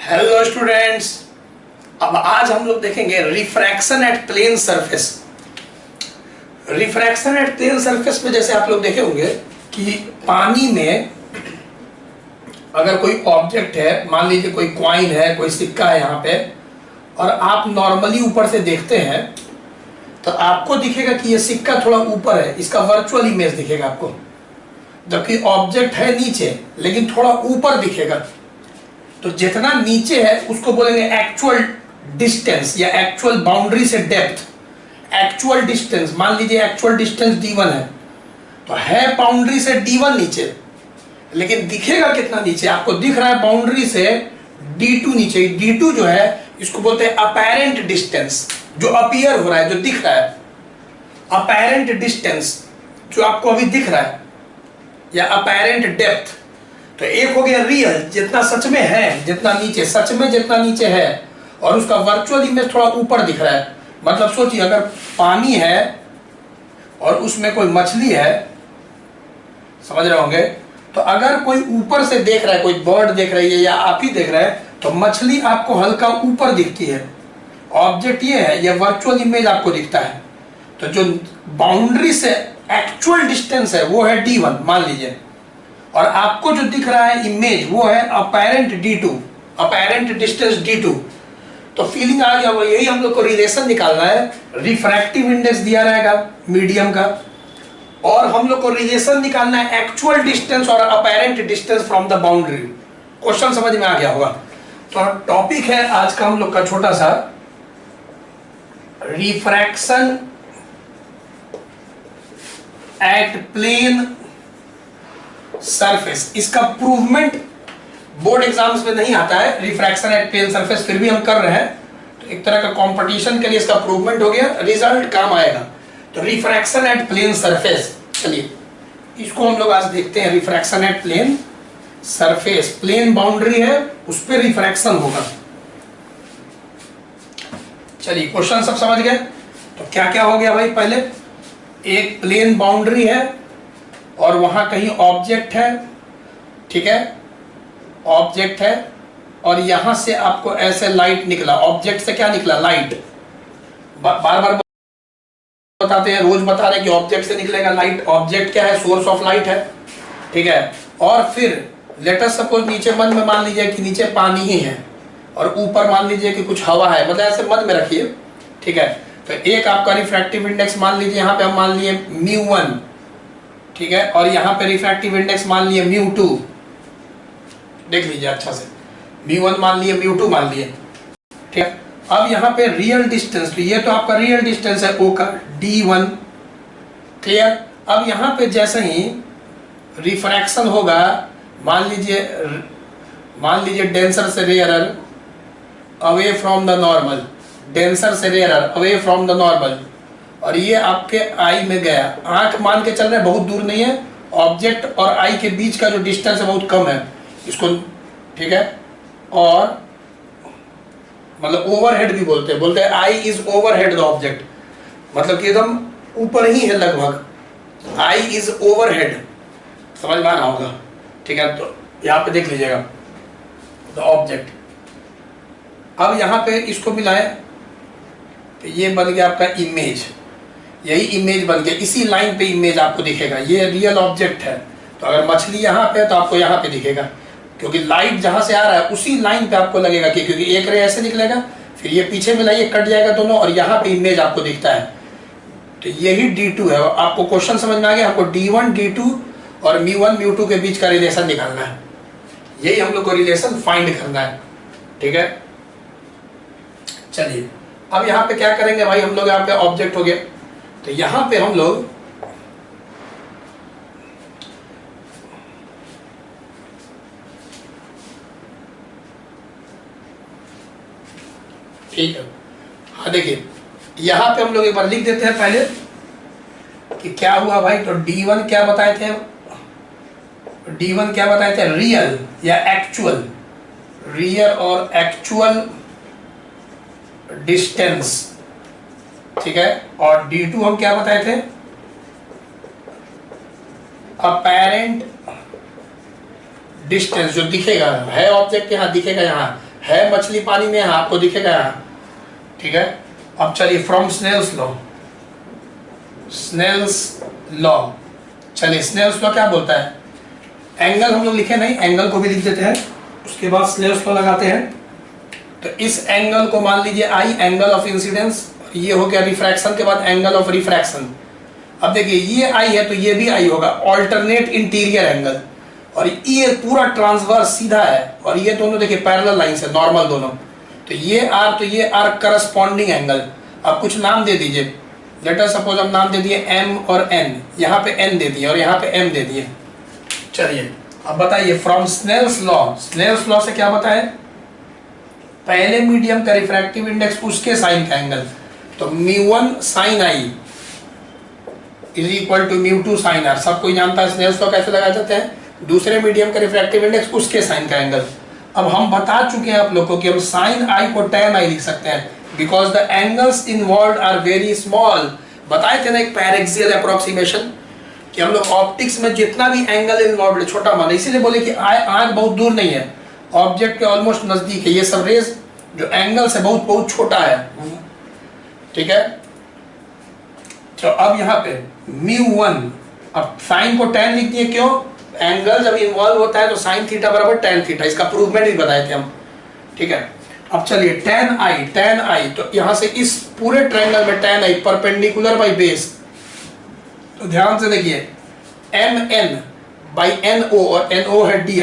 Hello students, अब आज हम लोग देखेंगे refraction at plane surface. Refraction at plane surface में जैसे आप लोग देखे होंगे कि पानी में अगर कोई ऑब्जेक्ट है, मान लीजिए कोई कॉइन है, कोई सिक्का है यहाँ पे, और आप नॉर्मली ऊपर से देखते हैं तो आपको दिखेगा कि ये सिक्का थोड़ा ऊपर है, इसका वर्चुअल इमेज दिखेगा आपको, जबकि ऑब्जेक्ट है नीचे लेकिन थोड़ा ऊपर दिखेगा। तो जितना नीचे है उसको बोलेंगे एक्चुअल डिस्टेंस या एक्चुअल बाउंड्री से डेप्थ। एक्चुअल डिस्टेंस, मान लीजिए एक्चुअल डिस्टेंस d1 है, तो है बाउंड्री से d1 नीचे, लेकिन दिखेगा कितना नीचे, आपको दिख रहा है बाउंड्री से d2 नीचे। d2 जो है इसको बोलते हैं अपैरेंट डिस्टेंस, जो अपीयर हो रहा है, जो दिख रहा है। अपैरेंट डिस्टेंस जो आपको अभी दिख रहा है, या अपैरेंट डेप्थ। तो एक हो गया रियल, जितना सच में है, जितना नीचे, सच में जितना नीचे है, और उसका वर्चुअल इमेज थोड़ा ऊपर दिख रहा है। मतलब सोचिए अगर पानी है और उसमें कोई मछली है, समझ रहे होंगे, तो अगर कोई ऊपर से देख रहा है, कोई बर्ड देख रही है या आप ही देख रहे हैं, तो मछली आपको हल्का ऊपर दिखती है। ऑब्जेक्ट ये है, ये वर्चुअल इमेज आपको दिखता है। तो जो बाउंड्री से एक्चुअल डिस्टेंस है वो है d1 मान लीजिए, और आपको जो दिख रहा है इमेज वो है apparent d2, apparent distance d2। तो फीलिंग आ गया, वो यही हम लोग को रिलेशन निकालना है। रिफ्रैक्टिव इंडेक्स दिया रहेगा मीडियम का, और हम लोग को रिलेशन निकालना है एक्चुअल डिस्टेंस और apparent distance from the boundary. Question समझ में आ गया होगा। तो टॉपिक है आज का हम लोग का छोटा सा, रिफ्रैक्शन एट प्लेन सरफेस। इसका प्रूवमेंट बोर्ड एग्जाम्स में नहीं आता है, रिफ्रैक्शन एट प्लेन सरफेस, फिर भी हम कर रहे हैं। तो एक तरह का कंपटीशन के लिए इसका प्रूवमेंट हो गया, रिजल्ट काम आएगा। तो रिफ्रैक्शन एट प्लेन सरफेस, चलिए इसको हम लोग आज देखते हैं। Refraction at plane surface, plane boundary है, उस पर रिफ्रैक्शन होगा। चलिए क्वेश्चन सब समझ गए। तो क्या क्या हो गया भाई, पहले एक प्लेन बाउंड्री है और वहां कहीं ऑब्जेक्ट है, ठीक है, ऑब्जेक्ट है, और यहां से आपको ऐसे लाइट निकला। ऑब्जेक्ट से क्या निकला? लाइट। बार बार बताते हैं, रोज बता रहे हैं कि ऑब्जेक्ट से निकलेगा लाइट। ऑब्जेक्ट क्या है? सोर्स ऑफ लाइट है, ठीक है। और फिर लेट अस सपोज नीचे मन में मान लीजिए कि नीचे पानी ही है, और ऊपर मान लीजिए कि कुछ हवा है, मतलब ऐसे मन में रखिए, ठीक है। तो एक आपका रिफ्रैक्टिव इंडेक्स मान लीजिए, यहाँ पे हम मान लिए μ1, ठीक है, और यहाँ पे रिफ्रैक्टिव इंडेक्स मान लिए μ2, देख लीजिए अच्छा से, μ1 मान लिए, μ2 मान लिए, ठीक है। अब यहाँ पे रियल डिस्टेंस, तो ये तो आपका रियल डिस्टेंस है O का, d1, क्लियर। अब यहाँ पे जैसे ही रिफ्रैक्शन होगा, मान लीजिए डेंसर से rarer away from the normal, denser से rarer away from the normal, और ये आपके आई में गया। आंख मान के चल रहे हैं, बहुत दूर नहीं है, ऑब्जेक्ट और आई के बीच का जो डिस्टेंस है बहुत कम है इसको, ठीक है। और मतलब ओवरहेड भी बोलते हैं I is overhead the object, मतलब कि एकदम ऊपर ही है लगभग, आई इज ओवरहेड, समझ में आ रहा होगा, ठीक है। तो यहाँ पे देख लीजिएगा द ऑब्जेक्ट। अब यहाँ पे इसको मिलाए तो ये बन गया आपका इमेज, यही इमेज बन गया, इसी लाइन पे इमेज आपको दिखेगा। ये रियल ऑब्जेक्ट है, तो अगर मछली यहाँ पे है तो आपको यहाँ पे दिखेगा, क्योंकि लाइट जहाँ से आ रहा है उसी लाइन पे आपको लगेगा कि, क्योंकि एक रे ऐसे निकलेगा, फिर ये पीछे मिलाइए, कट जाएगा दोनों, और यहाँ पे इमेज आपको दिखता है। तो यही d2 है। आपको क्वेश्चन समझ में आ गया, आपको d1 d2 और μ1 μ2 के बीच का रिलेशन निकालना है, यही हम लोग को रिलेशन फाइंड करना है, ठीक है। चलिए अब यहाँ पे क्या करेंगे भाई, हम लोग यहाँ पे ऑब्जेक्ट हो गया, तो यहाँ पे हम लोग ठीक है, हाँ देखिए यहाँ पे हम लोग एक बार लिख देते हैं पहले कि क्या हुआ भाई। तो d1 क्या बताए थे, d1 क्या बताए थे? रियल या एक्चुअल, रियल और एक्चुअल डिस्टेंस, ठीक है। और d2 हम क्या बताए थे? अपैरेंट डिस्टेंस, जो दिखेगा, है ऑब्जेक्ट यहाँ दिखेगा, यहाँ है मछली पानी में, आपको दिखेगा यहाँ, ठीक है। अब चलिए from Snell's law, Snell's law, चलिए स्नेल्स लॉ क्या बोलता है, एंगल हम लोग लिखे नहीं, एंगल को भी लिख देते हैं, उसके बाद स्नेल्स लॉ लगाते हैं। तो इस एंगल को मान लीजिए आई, एंगल ऑफ इंसिडेंस, ये हो गया रिफ्रैक्शन के बाद एंगल ऑफ रिफ्रैक्शन। अब देखिए ये आई है तो ये भी आई होगा, ऑल्टरनेट इंटीरियर एंगल, और ये पूरा ट्रांसवर्स सीधा है, और ये दोनों देखिए पैरेलल लाइन से नॉर्मल दोनों, तो ये आर, तो ये आर करस्पॉन्डिंग एंगल। अब कुछ नाम दे दीजिए, लेट अस सपोज हम नाम दे दिए एम और एन, यहाँ पे एन दे दिए और यहाँ पे एम दे दिए। चलिए अब बताइए from Snell's law, Snell's law से क्या बताए, पहले मीडियम का रिफ्रैक्टिव इंडेक्स उसके साइन का एंगल, तो μ1 sin i is equal to μ2 sin r, सब कोई जानता है स्नेल्स लॉ कैसे लगाए जाते हैं, दूसरे मीडियम का रिफ्रैक्टिव इंडेक्स उसके साइन का एंगल। अब हम बता चुके हैं आप लोगों को कि हम sin i को tan i लिख सकते हैं, because the angles involve are very small. बताए थे ना एक पैरेक्सियल अप्रोक्सीमेशन, कि हम लोग ऑप्टिक्स में जितना भी एंगल इन्वॉल्व है छोटा माना, इसीलिए बोले कि आंख बहुत दूर नहीं है, ऑब्जेक्ट के ऑलमोस्ट नजदीक है, ये सब रेज जो एंगल से बहुत बहुत छोटा है, ठीक है। तो अब यहाँ पे μ1, अब साइन को tan लिख दिए, क्यों, एंगल जब इन्वॉल्व होता है तो साइन थीटा बराबर tan थीटा, इसका प्रूवमेंट भी बताए थे हम, ठीक है। अब चलिए tan i, तो यहाँ से इस पूरे ट्रायंगल में tan i perpendicular by base, तो ध्यान से देखिए mn बाई no, और no है di,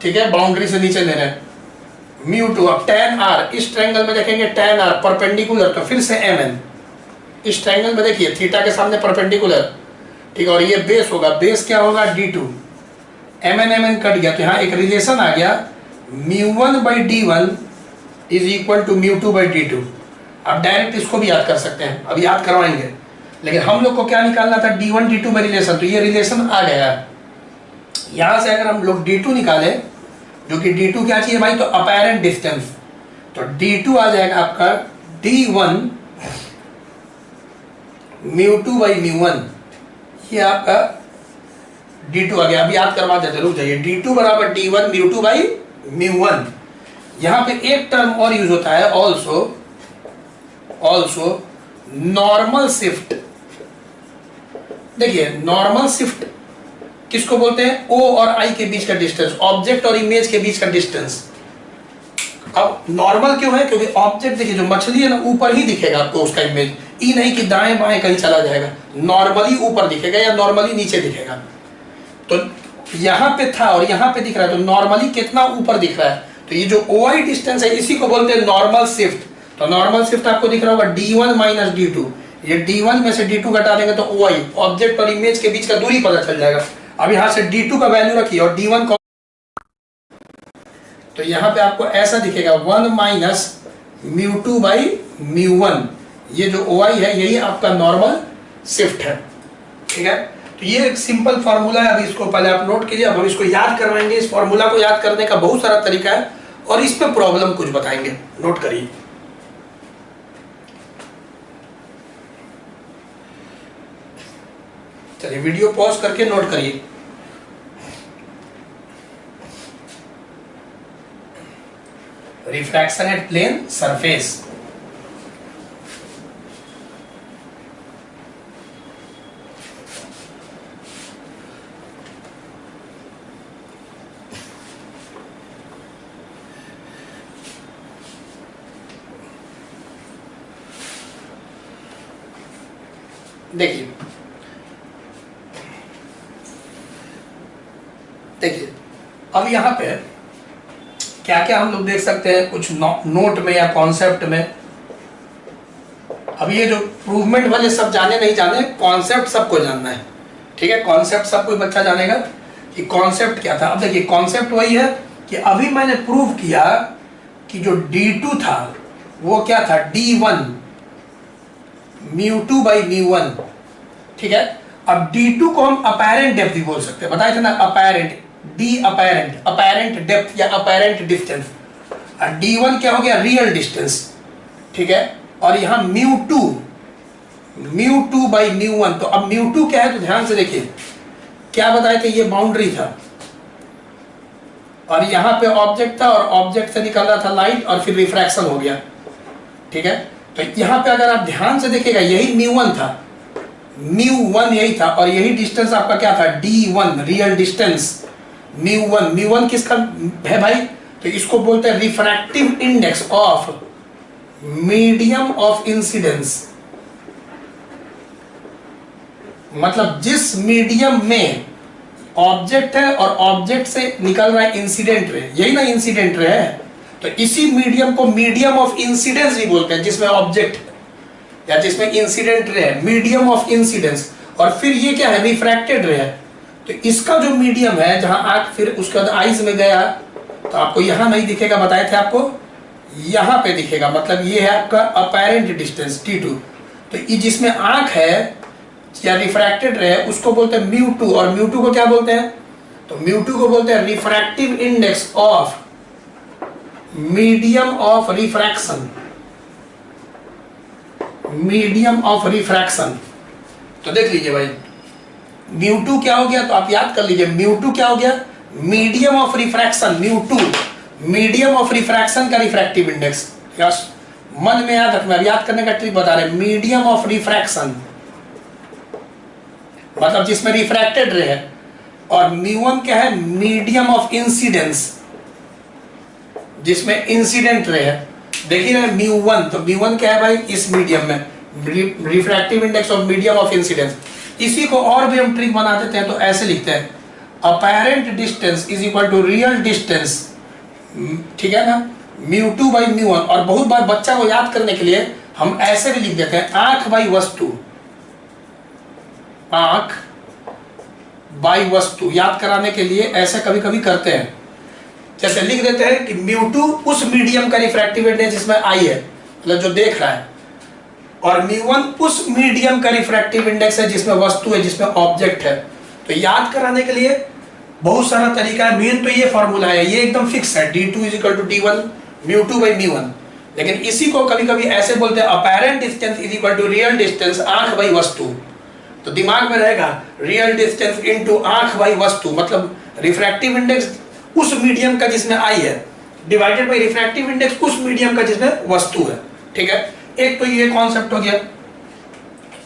ठीक है, बाउंड्री से नीचे ले रहे हैं, μ2। अब tan r, इस ट्रायंगल में देखेंगे tan r परपेंडिकुलर, तो फिर से mn, इस ट्रायंगल में देखिए थीटा के सामने परपेंडिकुलर, ठीक है, और ये बेस होगा, बेस क्या होगा d2, mn कट गया, तो यहाँ एक रिलेशन आ गया, μ1 by d1 is equal to μ2 by d2। अब डायरेक्ट इसको भी याद कर सकते हैं, अब याद करवाएंगे, लेकिन हम लोग को क्या निकालना था, d1 d2 में रिलेशन, तो ये रिलेशन आ गया। यहाँ से अगर हम लोग d2 निकाले, जो कि d2 क्या चाहिए भाई, तो अपैरेंट डिस्टेंस, तो d2 आ जाएगा आपका d1 μ2 बाई μ1, ये आपका d2 आ गया। अब याद करवा देते, रुक जाइए, d2 बराबर d1 μ2 बाई μ1। यहाँ पे एक टर्म और यूज होता है, ऑल्सो नॉर्मल शिफ्ट। देखिए नॉर्मल शिफ्ट किसको बोलते हैं, O और I के बीच का डिस्टेंस, ऑब्जेक्ट और इमेज के बीच का डिस्टेंस। अब नॉर्मल क्यों है, क्योंकि ऑब्जेक्ट देखिए जो मछली है ना, ऊपर ही दिखेगा आपको उसका इमेज, ये नहीं कि दाएं बाएं कहीं चला जाएगा, नॉर्मली ऊपर दिखेगा या नॉर्मली नीचे दिखेगा। तो यहाँ पे था और यहाँ पे दिख रहा है, तो नॉर्मली कितना ऊपर दिख रहा है, तो ये जो OI डिस्टेंस है इसी को बोलते हैं नॉर्मल शिफ्ट। तो नॉर्मल शिफ्ट आपको दिख रहा होगा d1 माइनस d2, ये d1 में से d2 घटा देंगे तो OI, ऑब्जेक्ट और इमेज के बीच का दूरी पता चल जाएगा। अब यहाँ से d2 का वैल्यू रखिए और d1 को, तो यहाँ पे आपको ऐसा दिखेगा 1 माइनस μ2 बाई μ1, ये जो OI है यही आपका नॉर्मल शिफ्ट है, ठीक है। तो ये एक सिंपल फॉर्मूला है, अभी इसको पहले आप नोट कीजिए, अब हम इसको याद करवाएंगे। इस फॉर्मूला को याद करने का बहुत सारा तरीका है और इस पे प्रॉब्लम कुछ बताएंगे, नोट करिए। चलिए वीडियो पॉज करके नोट करिए। रिफ्रैक्शन एट प्लेन सरफेस, देखिए अब यहाँ पे क्या क्या हम लोग देख सकते हैं कुछ नोट में या कॉन्सेप्ट में। अब ये जो प्रूवमेंट वाले सब जाने नहीं जाने, कॉन्सेप्ट सबको जानना है, ठीक है। कॉन्सेप्ट सब कोई बच्चा जानेगा कि कॉन्सेप्ट क्या था। अब देखिए कॉन्सेप्ट वही है कि अभी मैंने प्रूव किया कि जो d2 था वो क्या था, d1 μ2 बाई μ1, ठीक है। अब d2 को हम अपैरेंट डेप्थ भी बोल सकते हैं, बताए थे ना, apparent, D apparent, apparent depth या अपैरेंट डिस्टेंस। और d1 क्या हो गया, रियल डिस्टेंस, ठीक है। और यहाँ μ2 बाई μ1, तो अब μ2 क्या है, तो ध्यान से देखिए क्या बताए थे, ये बाउंड्री था और यहाँ पे ऑब्जेक्ट था और ऑब्जेक्ट से निकल रहा था लाइट और फिर रिफ्रैक्शन हो गया, ठीक है। तो यहाँ पे अगर आप ध्यान से देखिएगा यही μ1 था, μ1 यही था और यही डिस्टेंस आपका क्या था d1 रियल डिस्टेंस μ1 किसका है भाई, तो इसको बोलते हैं refractive index of medium of incidence. मतलब जिस मीडियम में ऑब्जेक्ट है और ऑब्जेक्ट से निकल रहा है इंसिडेंट रे, यही ना इंसिडेंट रे है, तो इसी मीडियम को मीडियम ऑफ इंसिडेंस भी बोलते हैं, जिसमें ऑब्जेक्ट या जिसमें इंसिडेंट रे है, मीडियम ऑफ इंसिडेंस। और फिर ये क्या है, रिफ्रैक्टेड रे है। तो इसका जो मीडियम है जहां आंख फिर उसके बाद आईज में गया, तो आपको यहां नहीं दिखेगा, बताए थे आपको, यहां पे दिखेगा। मतलब ये है आपका अपैरेंट डिस्टेंस T2। तो ये जिसमें आंख है या रिफ्रैक्टेड रे है उसको बोलते हैं μ2, और μ2 को क्या बोलते हैं, तो μ2 को बोलते हैं refractive index of medium of refraction, medium of refraction. तो देख लीजिए भाई μ2 क्या हो गया, तो आप याद कर लीजिए μ2 क्या हो गया, medium of refraction, μ2 medium of refraction का रिफ्रैक्टिव इंडेक्स। यस, मन में याद रखना, याद करने का ट्रिक बता रहे, मीडियम ऑफ रिफ्रैक्शन मतलब जिसमें रिफ्रैक्टेड रे है, और μ1 क्या है, मीडियम ऑफ इंसिडेंस जिसमें इंसिडेंट रे है। देखिए ना μ1, तो μ1 क्या है भाई, इस मीडियम में refractive index of medium of incidence. इसी को और भी हम ट्रिक बना देते हैं, तो ऐसे लिखते हैं apparent distance is equal to real distance, ठीक है ना, μ2 बाई μ1। और बहुत बार बच्चा को याद करने के लिए हम ऐसे भी लिख देते हैं आंख बाई वस्तु, आंख बाई वस्तु, याद कराने के लिए ऐसे कभी कभी करते हैं। जैसे लिख देते हैं कि μ2 उस मीडियम का रिफ्रैक्टिव इंडेक्स जिसमें आई है, मतलब जो देख रहा है, और μ1 उस मीडियम का रिफ्रैक्टिव इंडेक्स है जिसमें वस्तु है, जिसमें ऑब्जेक्ट है। तो याद कराने के लिए बहुत सारा तरीका है, मेन तो ये फॉर्मूला है, ये एकदम फिक्स है, d2 is equal to d1 μ2 by μ1। लेकिन इसी को कभी कभी ऐसे बोलते हैं apparent distance is equal to real distance आंख बाई वस्तु। तो दिमाग में रहेगा रियल डिस्टेंस इनटू आंख बाई वस्तु, मतलब रिफ्रैक्टिव इंडेक्स उस मीडियम का जिसमें आई है डिवाइडेड बाई रिफ्रैक्टिव इंडेक्स उस मीडियम का जिसमें वस्तु है, ठीक है। एक तो ये कॉन्सेप्ट हो गया।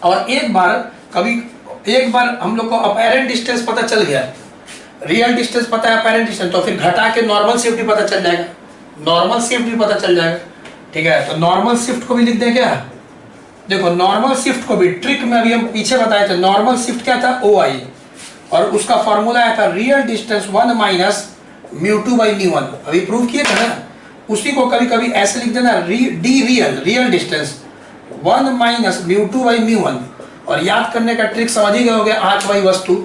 और एक बार हम लोग को अपैरेंट डिस्टेंस पता चल गया, रियल डिस्टेंस पता है, अपैरेंट डिस्टेंस, तो फिर घटा के नॉर्मल शिफ्ट भी पता चल जाएगा, नॉर्मल शिफ्ट भी पता चल जाएगा, ठीक है। तो नॉर्मल शिफ्ट को भी लिख दें क्या, देखो नॉर्मल शिफ्ट को भी ट्रिक में अभी हम पीछे बताए थे, नॉर्मल शिफ्ट क्या था OI, और उसका फॉर्मूला आया था रियल डिस्टेंस 1 माइनस μ2 बाई μ1, अभी प्रूव किए थे ना। उसी को कभी कभी ऐसे लिख देना रियल डिस्टेंस 1 माइनस μ2 बाई μ1, और याद करने का ट्रिक समझ ही गए होंगे, आंख बाई वस्तु,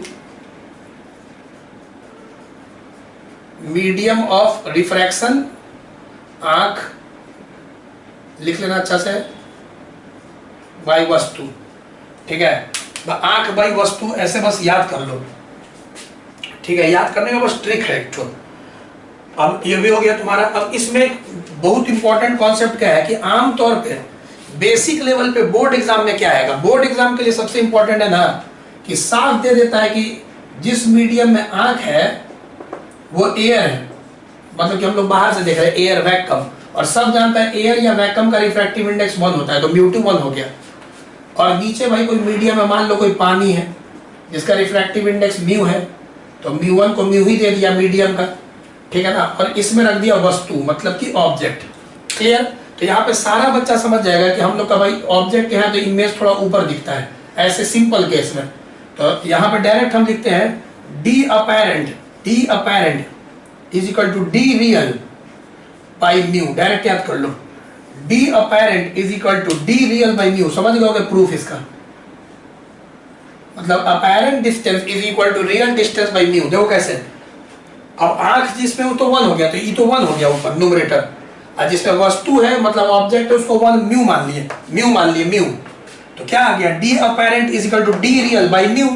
मीडियम ऑफ रिफ्रैक्शन, आंख लिख लेना अच्छा से, बाई वस्तु, ठीक है। आंख बाई वस्तु ऐसे बस याद कर लो, ठीक है। याद करने का बस ट्रिक है एक तो। अब ये भी हो गया तुम्हारा। अब इसमें बहुत इंपॉर्टेंट कॉन्सेप्ट क्या है कि आमतौर पे बेसिक लेवल पे बोर्ड एग्जाम में क्या आएगा, बोर्ड एग्जाम के लिए सबसे इंपॉर्टेंट है ना कि साफ दे देता है कि जिस मीडियम में आंख है वो एयर है, मतलब कि हम लोग बाहर से देख रहे हैं एयर वैक्यूम, और सब जानता है एयर या वैक्यूम का रिफ्रैक्टिव इंडेक्स 1 होता है, तो μ2 1 हो गया। और नीचे भाई कोई मीडियम है, मान लो कोई पानी है जिसका रिफ्रैक्टिव इंडेक्स μ है, तो μ1 को μ ही दे दिया मीडियम का, ठीक है ना। और इसमें रख दिया वस्तु, मतलब कि ऑब्जेक्ट, क्लियर। तो यहाँ पे सारा बच्चा समझ जाएगा कि हम लोग का भाई ऑब्जेक्ट है तो इमेज थोड़ा ऊपर दिखता है, ऐसे सिंपल केस में। तो यहाँ पे डायरेक्ट हम लिखते हैं D apparent is equal to D real by mu, direct याद कर लो, D apparent is equal to D real by mu. समझ गए प्रूफ इसका, मतलब apparent distance is equal to real distance by mu. देखो कैसे, अब आंख जिसमें वो तो 1 हो गया, तो ये तो 1 हो गया ऊपर न्यूमरेटर, और जिसमें वस्तु है मतलब ऑब्जेक्ट है उसको 1 म्यू मान लिए म्यू। तो क्या आ गया, D apparent is equal to D real by mu,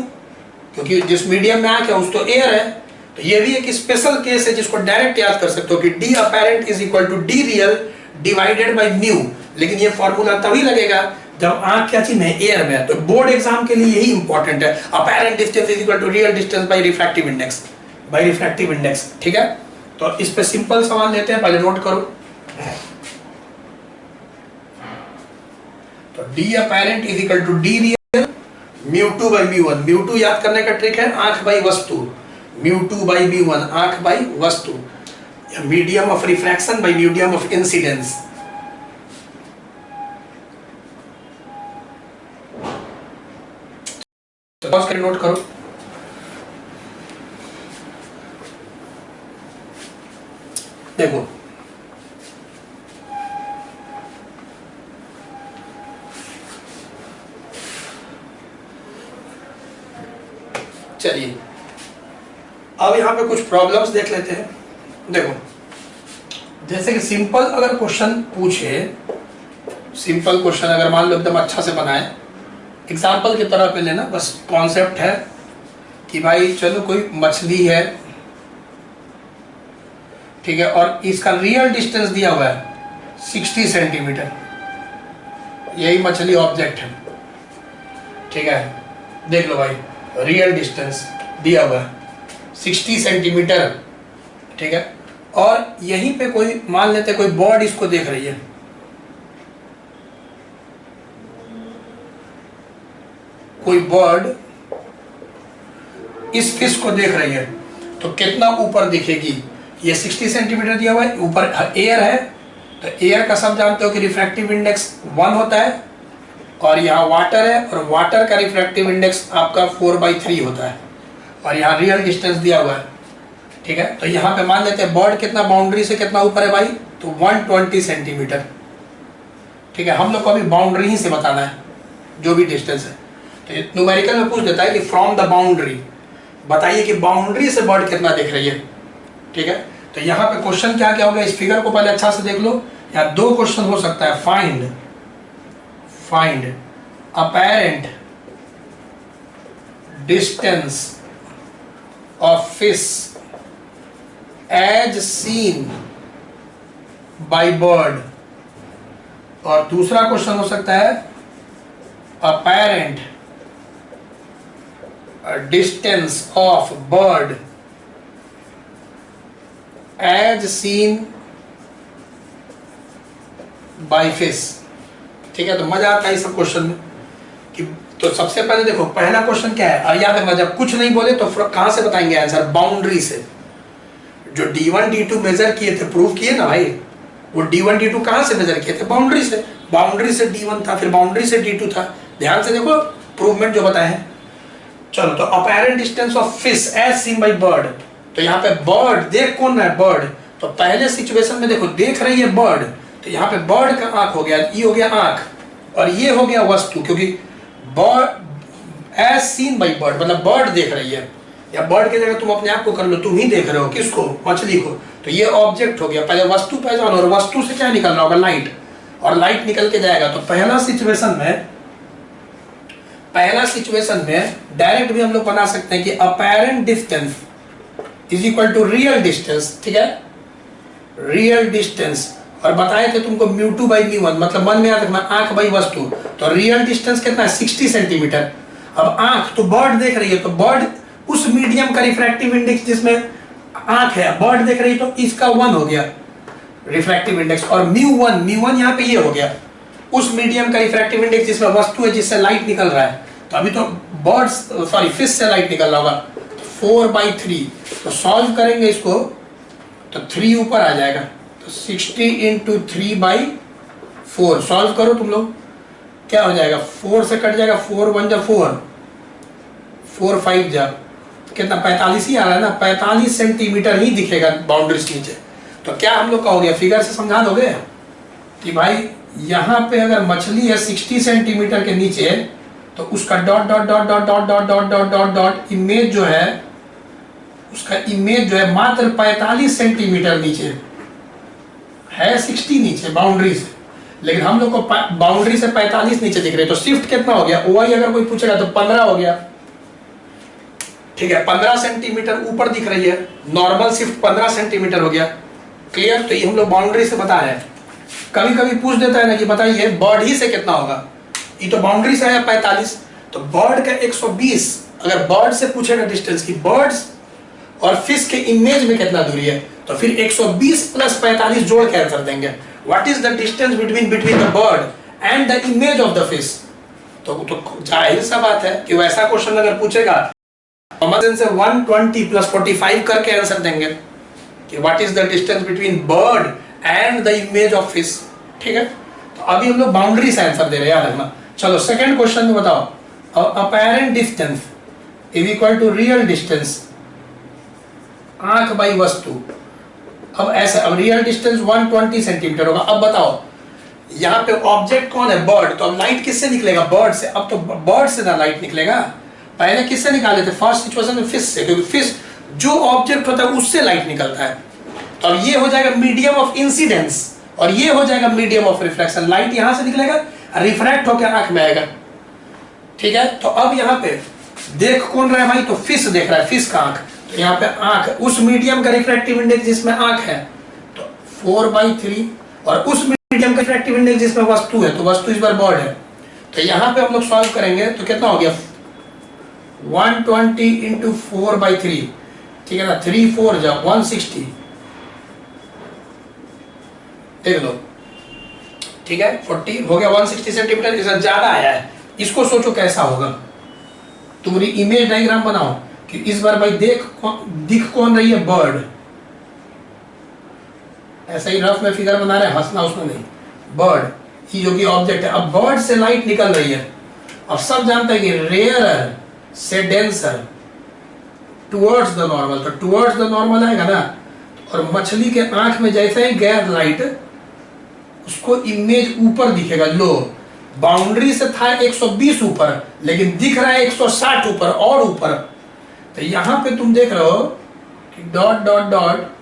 क्योंकि जिस मीडियम में आंख है उस तो एयर है। तो ये भी एक स्पेशल केस है जिसको डायरेक्ट याद कर सकते हो कि D apparent is equal to D real divided by mu. लेकिन ये फॉर्मूला तभी लगेगा जब आंख क्या चीज है, एयर में। तो बोर्ड एग्जाम के लिए यही इंपॉर्टेंट है, apparent distance is equal to real distance by refractive index, ठीक है। तो इस पे सिंपल सवाल लेते हैं, पहले नोट करो। तो D apparent is equal to D real mu two by mu one. Mu two याद करने का ट्रिक है आंख बाई वस्तु, mu two by mu one आंख बाई वस्तु, medium of refraction by medium of incidence. तो नोट करो। देखो चलिए अब यहां पे कुछ प्रॉब्लम्स देख लेते हैं। देखो जैसे कि सिंपल अगर क्वेश्चन पूछे, सिंपल क्वेश्चन अगर मान लो एकदम अच्छा से बनाए, एग्जाम्पल की तरह पे लेना, बस कॉन्सेप्ट है कि भाई चलो कोई मछली है, ठीक है, और इसका रियल डिस्टेंस दिया हुआ है 60 सेंटीमीटर, यही मछली ऑब्जेक्ट है, ठीक है। देख लो भाई रियल डिस्टेंस दिया हुआ है 60 सेंटीमीटर, ठीक है, और यहीं पे कोई मान लेते कोई बर्ड इसको देख रही है, कोई बर्ड इस फिश को देख रही है, तो कितना ऊपर दिखेगी? ये 60 सेंटीमीटर दिया हुआ है, ऊपर एयर है, तो एयर का सब जानते हो कि रिफ्रैक्टिव इंडेक्स 1 होता है, और यहाँ वाटर है, और वाटर का रिफ्रैक्टिव इंडेक्स आपका 4/3 होता है, और यहाँ रियल डिस्टेंस दिया हुआ है, ठीक है। तो यहाँ पे मान लेते हैं बर्ड कितना बाउंड्री से कितना ऊपर है भाई, तो 120 सेंटीमीटर, ठीक है। हम लोग को अभी बाउंड्री ही से बताना है जो भी डिस्टेंस है, तो न्यूमेरिकल में पूछ देता है कि फ्रॉम द बाउंड्री बताइए कि बाउंड्री से बर्ड कितना दिख रही है, ठीक है। तो यहाँ पे क्वेश्चन क्या क्या होगा, इस फिगर को पहले अच्छा से देख लो। यहाँ 2 क्वेश्चन हो सकता है, find apparent distance of fish as seen by bird, और दूसरा क्वेश्चन हो सकता है apparent distance of bird as seen by fish, ठीक है। तो मजा आता है इस सब क्वेश्चन में कि तो सबसे पहले देखो पहला क्वेश्चन क्या है, और याद रखना जब कुछ नहीं बोले तो कहां से बताएंगे आंसर, बाउंड्री से। जो D1 D2 मेजर किए थे, प्रूव किए ना भाई, वो D1 D2 कहां से मेजर किए थे, बाउंड्री से। बाउंड्री से D1 था, फिर बाउंड्री से D2 था, ध्यान से देखो प्रूवमेंट जो बताए हैं। चलो तो apparent distance of fish as seen by bird, तो यहाँ पे बर्ड देख कौन रहा है, बर्ड। तो पहले सिचुएशन में देखो देख रही है बर्ड, तो यहाँ पे बर्ड का आंख हो गया, ये हो गया आंख, और ये हो गया वस्तु, क्योंकि bird as seen by bird मतलब बर्ड देख रही है, या बर्ड की जगह तुम अपने आप को कर लो, तुम ही देख रहे हो किसको, मछली को, तो ये ऑब्जेक्ट हो गया। पहले वस्तु पहचानो, और वस्तु से क्या निकल रहा होगा, लाइट, और लाइट निकल के जाएगा। तो पहला सिचुएशन में डायरेक्ट भी हम लोग बना सकते हैं कि apparent distance is equal to real distance, ठीक है, रियल डिस्टेंस, और बताए थे तुमको mu two by mu one, मतलब मन में याद रखना आंख बाई वस्तु, तो रियल डिस्टेंस कितना है 60 सेंटीमीटर। अब आंख तो बर्ड देख रही है, तो बर्ड उस मीडियम का रिफ्रैक्टिव इंडेक्स जिसमें आंख है, बर्ड देख रही है, तो इसका 1 हो गया रिफ्रैक्टिव इंडेक्स, और म्यू वन यहाँ पे ये हो गया उस मीडियम का रिफ्रैक्टिव इंडेक्स जिसमें वस्तु है, जिससे लाइट निकल रहा है। तो अभी तो फिश से लाइट निकल रहा होगा, 4/3, तो सॉल्व करेंगे इसको तो 3 ऊपर आ जाएगा, तो 60 × 3/4 सॉल्व करो तुम लोग, क्या हो जाएगा, 4 से कट जाएगा, 4 1 जा 4, 4 5 जा कितना, 45 ही आ रहा है ना, 45 सेंटीमीटर ही दिखेगा बाउंड्री से नीचे। तो क्या हम लोग का हो गया, फिगर से समझा दोगे कि भाई यहाँ पे अगर मछली है 60 सेंटीमीटर के नीचे, तो उसका dot dot dot dot dot dot dot dot dot dot image जो है, उसका इमेज जो है मात्र 45 सेंटीमीटर नीचे है, 60 नीचे बाउंड्री से, लेकिन हम लोग को बाउंड्री से 45 नीचे दिख रहे, तो शिफ्ट कितना हो गया, OI अगर कोई पूछेगा तो 15 हो गया, ठीक है, 15 सेंटीमीटर ऊपर दिख रही है, नॉर्मल शिफ्ट 15 सेंटीमीटर हो गया, क्लियर। तो ये हम लोग बाउंड्री से बता रहे हैं। कभी कभी पूछ देता है ना कि बताइए बर्ड ही से कितना होगा, ये तो बाउंड्री से है 45, तो बर्ड का 120, अगर बर्ड से पूछेगा डिस्टेंस की, बर्ड्स और फिश के इमेज में कितना दूरी है, तो फिर 120 प्लस 45 जोड़ के आंसर देंगे। What is the distance between the bird and the image of the fish. तो जाहिर सा बात है कि वैसा क्वेश्चन अगर पूछेगा कॉमन से 120 प्लस 45 करके आंसर देंगे कि what is the distance between bird and the image of fish. ठीक है, तो अभी हम लोग बाउंड्री से आंसर दे रहे हैं, याद रखना। चलो सेकंड क्वेश्चन में बताओ, apparent distance is equal to real distance आंख बाई वस्तु। अब ऐसा, अब रियल डिस्टेंस 120 सेंटीमीटर होगा। अब बताओ यहाँ पे ऑब्जेक्ट कौन है, बर्ड, तो अब लाइट किससे निकलेगा, बर्ड से। अब तो बर्ड से ना लाइट निकलेगा, पहले किससे निकाले थे फर्स्ट सिचुएशन में, फिश से, क्योंकि फिश जो ऑब्जेक्ट होता है उससे लाइट निकलता है। तो अब ये हो जाएगा मीडियम ऑफ इंसिडेंस और ये हो जाएगा मीडियम ऑफ रिफ्लेक्शन। लाइट यहां से निकलेगा, रिफ्रैक्ट होकर आंख में आएगा। ठीक है, तो अब यहाँ पे देख कौन रहा है भाई, तो फिश देख रहा है, फिश का आंख। तो यहाँ पे आंख उस मीडियम का रिफ्रैक्टिव इंडेक्स जिसमें आंख है तो 4/3, और उस मीडियम का रिफ्रैक्टिव इंडेक्स जिसमें वस्तु है तो वस्तु इस बार बर्ड है। तो यहाँ पे हम लोग सॉल्व करेंगे तो कितना हो गया, 120 इंटू 4/3, ठीक है ना, 3 4 जा 160, देख लो। ठीक है, 40 हो गया, 160 सेंटीमीटर, इससे ज्यादा आया है। इसको सोचो कैसा होगा, तुम्हारी इमेज डायग्राम बनाओ कि इस बार भाई दिख कौन रही है, बर्ड। ऐसा ही रफ में फिगर बना रहे हैं, हंसना उसमें नहीं, बर्ड ये जो कि ऑब्जेक्ट है। अब बर्ड से लाइट निकल रही है। अब सब जानते हैं कि रेयरर से डेंसर टुवर्ड्स द नॉर्मल, तो टुवर्ड्स द नॉर्मल आएगा ना। और मछली के आंख में जैसे ही गैर लाइट, उसको इमेज ऊपर दिखेगा, लो बाउंड्री से था 120 ऊपर, लेकिन दिख रहा है 160 ऊपर और ऊपर। तो यहां पे तुम देख रहे हो कि डॉट डॉट डॉट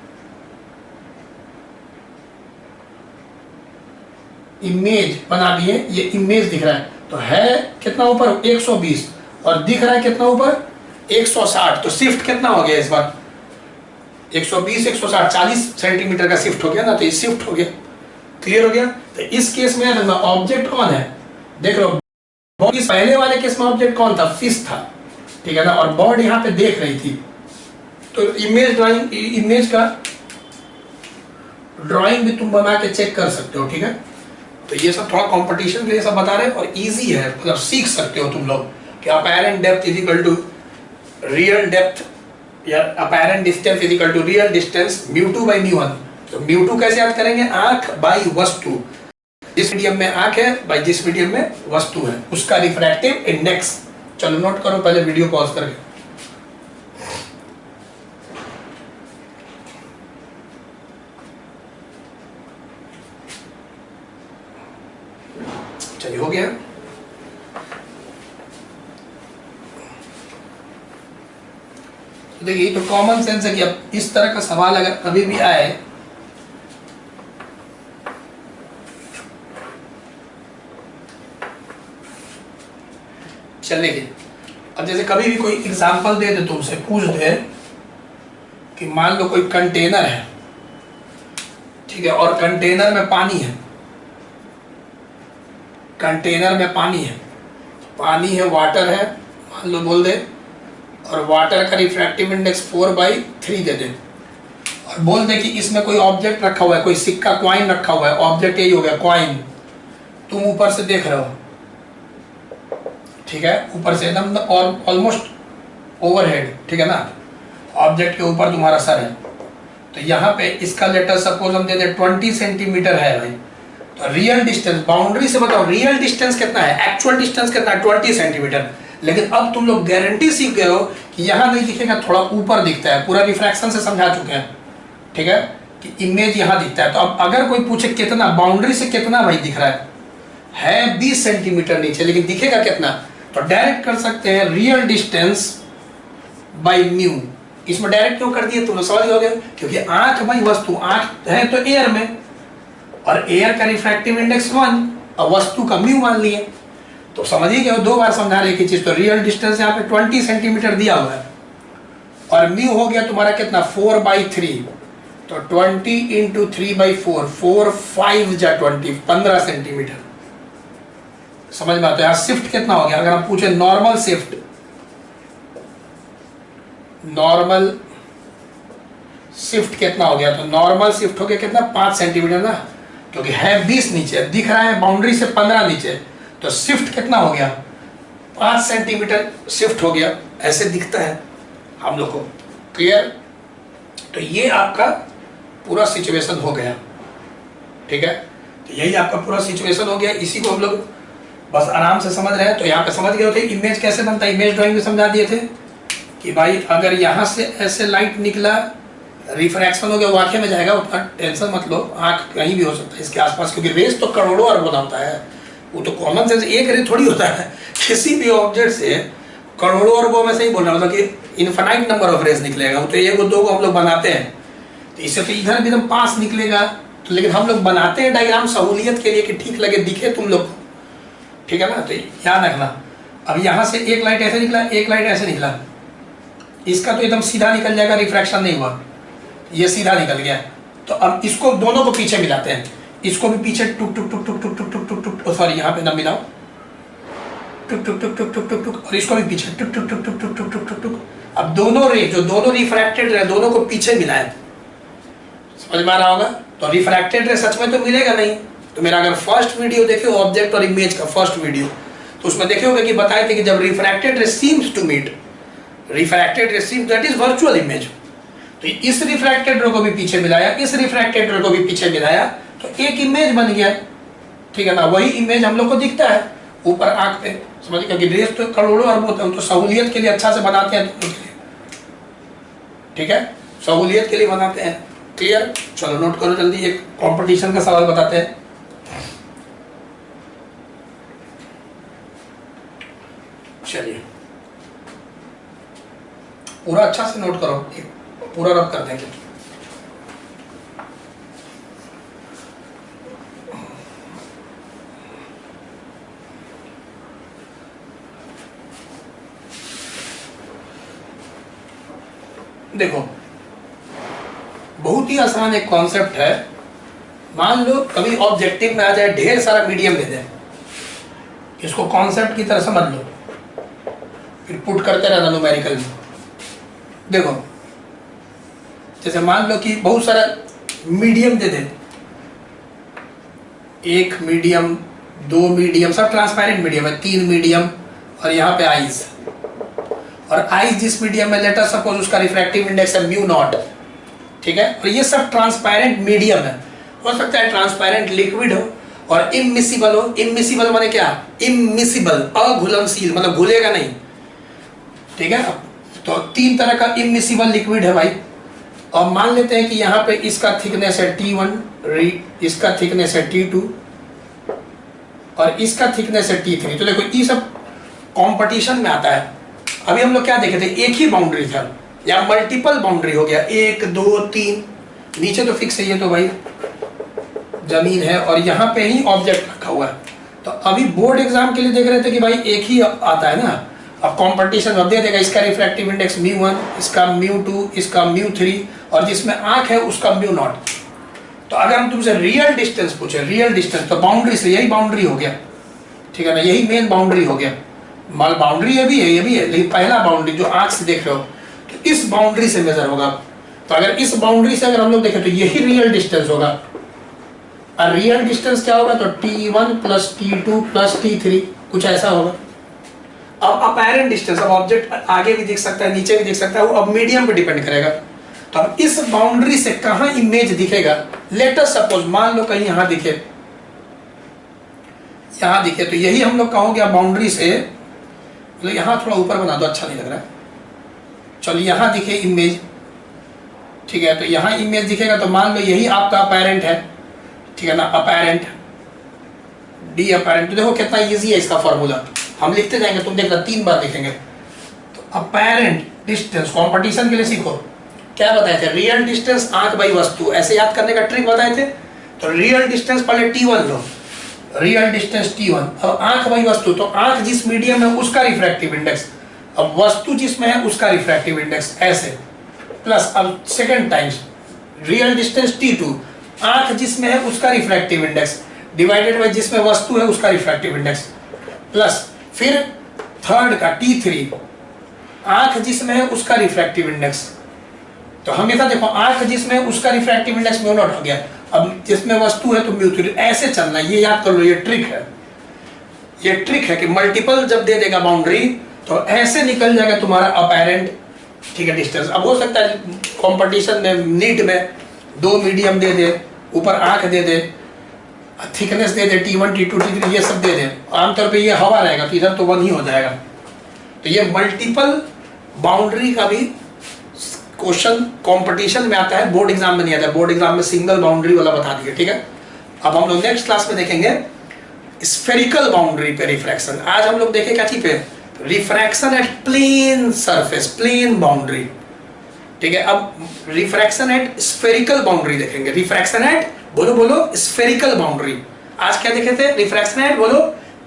इमेज बना दिए, ये इमेज दिख रहा है। तो है कितना ऊपर, 120, और दिख रहा है कितना ऊपर, 160। तो शिफ्ट कितना हो गया इस बार, 120 160 40 सेंटीमीटर का शिफ्ट हो गया ना, तो ये शिफ्ट हो गया। क्लियर हो गया। तो इस केस में ऑब्जेक्ट कौन है, देख लो, इस पहले वाले केस में ऑब्जेक्ट कौन था, फिश था, ठीक है ना, और बर्ड यहाँ पे देख रही थी। तो इमेज ड्राइंग, इमेज का ड्राइंग भी तुम बना के चेक कर सकते हो। ठीक है, तो ये सब थोड़ा कंपटीशन के लिए सब बता रहे हैं और इजी है, मतलब सीख सकते हो तुम लोग कि apparent depth is equal to real depth या apparent distance is equal to real distance μ2/μ1। तो μ2 कैसे याद करेंगे, आंख बाई वस्तु, जिस मीडियम में आंख है बाई जिस मीडियम में वस्तु है उसका रिफ्रैक्टिव इंडेक्स। चलो नोट करो, पहले वीडियो पॉज करके। चलिए हो गया। तो देखिए, तो कॉमन सेंस है कि अब इस तरह का सवाल अगर कभी भी आए चलेगी। अब जैसे कभी भी कोई एग्जांपल दे दे, तुमसे पूछ दे कि मान लो कोई कंटेनर है, ठीक है, और कंटेनर में पानी है, कंटेनर में पानी है, पानी है, वाटर है, मान लो बोल दे, और वाटर का रिफ्रैक्टिव इंडेक्स 4/3 दे दे, और बोल दे कि इसमें कोई ऑब्जेक्ट रखा हुआ है, कोई सिक्का क्वाइन रखा हुआ है, ऑब्जेक्ट यही हो गया क्वाइन, तुम ऊपर से देख रहे हो, ठीक है, ऊपर से एकदम ऑलमोस्ट ओवरहेड, ठीक है ना, ऑब्जेक्ट के ऊपर तुम्हारा सर है। तो यहाँ पे इसका लेटर सपोज हम दे दे 20 सेंटीमीटर है भाई, तो रियल डिस्टेंस, बाउंड्री से बताओ रियल डिस्टेंस कितना है, एक्चुअल डिस्टेंस कितना है, 20 सेंटीमीटर। लेकिन अब तुम लोग गारंटी सीख गए हो कि यहाँ नहीं दिखेगा, थोड़ा ऊपर दिखता है, पूरा रिफ्रैक्शन से समझा चुके हैं, ठीक है, कि इमेज यहाँ दिखता है। तो अब अगर कोई पूछे कितना, बाउंड्री से कितना भाई दिख रहा है 20 सेंटीमीटर नीचे, लेकिन दिखेगा कितना, तो डायरेक्ट कर सकते हैं रियल डिस्टेंस बाई म्यू। इसमें डायरेक्ट क्यों कर दिए, तुम लोग समझ गए, क्योंकि आंख भाई वस्तु, आंख है तो एयर में, और एयर का रिफ्रैक्टिव इंडेक्स 1 और वस्तु का म्यू मान लिए। तो समझिए कि दो बार समझा रहे एक ही चीज। तो रियल डिस्टेंस यहाँ पे 20 सेंटीमीटर दिया हुआ है, और म्यू हो गया तुम्हारा कितना, 4/3, तो 20 इंटू 3/4, 4 5 जा 20, 15 सेंटीमीटर। समझ में आता है। यहाँ शिफ्ट कितना हो गया, अगर हम पूछे नॉर्मल शिफ्ट, नॉर्मल शिफ्ट कितना हो गया, तो नॉर्मल शिफ्ट हो गया कितना 5 सेंटीमीटर ना, क्योंकि है 20 नीचे, दिख रहा है बाउंड्री से 15 नीचे, तो शिफ्ट कितना हो गया 5 सेंटीमीटर शिफ्ट हो गया, ऐसे दिखता है हम लोग को। क्लियर? तो ये आपका पूरा सिचुएशन हो गया, ठीक है। तो यही आपका पूरा सिचुएशन हो गया, इसी को हम लोग बस आराम से समझ रहे हैं। तो यहाँ पे समझ गए थे इमेज कैसे बनता है, इमेज ड्राइंग में समझा दिए थे कि भाई अगर यहाँ से ऐसे लाइट निकला, रिफ्रैक्शन हो गया, वो आंखें में जाएगा, उतना टेंशन मत लो, आंख कहीं भी हो सकता है इसके आसपास, क्योंकि रेस तो करोड़ों अरबों होता है, वो तो कॉमन सेंस एक रे थोड़ी होता है, किसी भी ऑब्जेक्ट से करोड़ों अरबों में से ही बोल रहा, मतलब कि इनफाइनाइट नंबर ऑफ रेस निकलेगा, वो तो एक दो को हम लोग बनाते हैं, तो इससे तो इधर भी एकदम पास निकलेगा, तो लेकिन हम लोग बनाते हैं डायग्राम सहूलियत के लिए कि ठीक लगे, दिखे तुम लोग, ठीक है ना। तो याद रखना, अब यहाँ से एक लाइट ऐसे निकला, एक लाइट ऐसे निकला, इसका तो एकदम सीधा निकल जाएगा, रिफ्रैक्शन नहीं हुआ, ये सीधा निकल गया। तो अब इसको दोनों को पीछे मिलाते हैं, इसको भी पीछे टुक टुक टुक टुक टुक टुक टुक टुक टुक, सॉरी यहाँ पे ना मिलाओ, टुक टुक टुक टुक टुक टुक टुक, और इसको भी पीछे टुक टुक टुक टुक टुक टुक टुक टुक टुक। अब दोनों रे जो दोनों रिफ्रैक्टेड रे, दोनों को पीछे मिलाएं, समझ में आ रहा होगा। तो रिफ्रैक्टेड रे सच में तो मिलेगा नहीं, तो मेरा अगर फर्स्ट वीडियो देखे ऑब्जेक्ट और इमेज का फर्स्ट वीडियो, तो उसमें देखे होगा कि बताए थे कि जब refracted ray seems to meet, refracted ray seems, that is virtual image. तो इस रिफ्रैक्टेड रे को भी पीछे मिलाया, इस रिफ्रैक्टेड रे को भी पीछे मिलाया, तो एक इमेज बन गया, ठीक है ना। वही इमेज हम लोग को दिखता है ऊपर आंख पे, समझिए, क्योंकि रेस तो करोड़ों अरबों होते हैं, तो सहूलियत के लिए अच्छा से बनाते हैं, ठीक है, सहूलियत के लिए बनाते हैं। क्लियर? चलो नोट करो जल्दी, एक कंपटीशन का सवाल बताते हैं। चलिए पूरा अच्छा से नोट करो, पूरा रब कर देंगे। देखो बहुत ही आसान एक कॉन्सेप्ट है, मान लो कभी ऑब्जेक्टिव में आ जाए ढेर सारा मीडियम दे दे, इसको कॉन्सेप्ट की तरह समझ लो, फिर पुट करते रहना न्यूमेरिकल में। देखो जैसे मान लो कि बहुत सारा मीडियम दे दे, एक मीडियम, दो मीडियम, सब ट्रांसपेरेंट मीडियम है, 3 मीडियम, और यहाँ पे आइज, और आइज जिस मीडियम में, लेट अस सपोज उसका रिफ्रैक्टिव इंडेक्स है म्यू नॉट, ठीक है, और ये सब ट्रांसपेरेंट मीडियम है। हो सकता है ट्रांसपेरेंट लिक्विड हो और इमिसिबल हो। इमिसिबल माने क्या? इमिसिबल, अघुलनशील, मतलब घुलेगा नहीं, ठीक है। तो 3 तरह का इमिसिबल लिक्विड है भाई। और मान लेते हैं कि यहाँ पे इसका थिकनेस है T1, इसका थिकनेस है T2 और इसका थिकनेस है T3। तो देखो ये सब कंपटीशन में आता है। अभी हम लोग क्या देखे थे, एक ही बाउंड्री था या मल्टीपल बाउंड्री हो गया, 1 2 3, नीचे तो फिक्स है, ये तो भाई जमीन है और यहाँ पे ही ऑब्जेक्ट रखा हुआ है। तो अभी बोर्ड एग्जाम के लिए देख रहे थे कि भाई एक ही आता है ना। अब कंपटीशन अब दे देगा, इसका रिफ्रैक्टिव इंडेक्स μ1, इसका μ2, इसका μ3 और जिसमें आंख है उसका μ0। तो अगर हम तुमसे रियल डिस्टेंस पूछे, रियल डिस्टेंस, तो बाउंड्री से यही बाउंड्री हो गया, ठीक है ना, यही मेन बाउंड्री हो गया। माल बाउंड्री ये भी है, लेकिन पहला बाउंड्री जो आंख से देख रहे हो, तो इस बाउंड्री से मेजर होगा। तो अगर इस बाउंड्री से अगर हम लोग देखें तो यही रियल डिस्टेंस होगा। और रियल डिस्टेंस क्या होगा, तो T1 plus T2 plus T3, कुछ ऐसा होगा। अब अपैरेंट डिस्टेंस, अब ऑब्जेक्ट आगे भी दिख सकता है, नीचे भी दिख सकता है, वो अब मीडियम पे डिपेंड करेगा। तो अब इस बाउंड्री से कहां इमेज दिखेगा, लेट अस सपोज मान लो कहीं यहां दिखे, यहां दिखे, तो यही हम लोग कहोगे बाउंड्री से, मतलब यहां थोड़ा ऊपर बना दो, अच्छा नहीं लग रहा है। चलो यहां दिखे इमेज, ठीक है, तो यहां इमेज दिखेगा, तो मान लो यही आपका अपैरेंट है, ठीक है ना, अपैरेंट डी अपैरेंट। तो देखो कितना इजी है इसका फॉर्मूला, हम लिखते जाएंगे, तुम देखना 3 बार लिखेंगे। तो अपैरेंट डिस्टेंस, कंपटीशन के लिए सीखो, क्या बताए थे, रियल डिस्टेंस आंख बाई वस्तु, ऐसे याद करने का ट्रिक बताए थे। तो रियल डिस्टेंस पहले T1 लो, रियल डिस्टेंस T1, अब आंख बाई वस्तु, तो आंख जिस मीडियम है उसका रिफ्रैक्टिव इंडेक्स, अब वस्तु जिसमें है उसका रिफ्रैक्टिव इंडेक्स, ऐसे प्लस अब second times real distance T2, आंख जिसमें है उसका रिफ्रैक्टिव इंडेक्स डिवाइडेड बाय जिसमें वस्तु है उसका रिफ्रैक्टिव इंडेक्स, प्लस फिर थर्ड का T3, आंख जिसमें है उसका रिफ्रैक्टिव इंडेक्स, तो हमेशा देखो आंख जिसमें उसका रिफ्रैक्टिव इंडेक्स म्यू नॉट हो गया, अब जिसमें वस्तु है तो म्यू थ्री, ऐसे चलना, ये याद कर लो, ये ट्रिक है। ये ट्रिक है कि मल्टीपल जब दे देगा बाउंड्री तो ऐसे निकल जाएगा तुम्हारा अपैरेंट, ठीक है, डिस्टेंस। अब हो सकता है कंपटीशन में नीट में दो मीडियम दे दे, ऊपर आंख दे दे, थिकनेस दे दे, T1 T2 T3 ये सब दे दे, आमतौर पे ये हवा रहेगा तो इधर तो 1 ही हो जाएगा। तो ये मल्टीपल बाउंड्री का भी क्वेश्चन कंपटीशन में आता है, बोर्ड एग्जाम में नहीं आता। बोर्ड एग्जाम में सिंगल बाउंड्री वाला बता दिया, ठीक है। अब हम लोग नेक्स्ट क्लास में देखेंगे स्फेरिकल बाउंड्री पे रिफ्रैक्शन। आज हम लोग देखें क्या चीज पे, refraction at plane surface, plane boundary, ठीक है। अब रिफ्रैक्शन एट स्फेरिकल बाउंड्री देखेंगे। रिफ्रैक्शन एट, बोलो बोलो, स्फेरिकल बाउंड्री। आज क्या देखे थे, रिफ्रैक्शन एट, बोलो,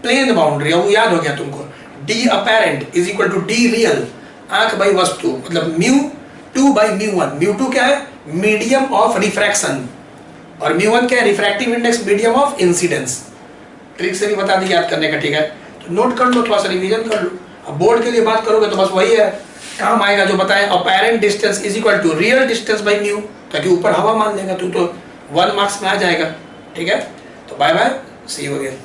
प्लेन बाउंड्री। अब याद हो गया तुमको, D apparent is equal to D real, आंख बाई वस्तु, मतलब म्यू 2 बाई म्यू 1। म्यू 2 क्या है, मीडियम ऑफ रिफ्रैक्शन, और म्यू 1 क्या है, refractive index, medium of incidence. Trick से भी बता दी याद करने का, ठीक है। तो नोट कर लो, थोड़ा सा रिवीजन कर लो। अब बोर्ड के लिए बात करोगे तो बस वही है, काम आएगा जो बताएं, apparent distance is equal to real distance by mu, ताकि ऊपर हवा मान लेगा तू तो 1 मार्क्स में आ जाएगा, ठीक है। तो bye bye, see you again.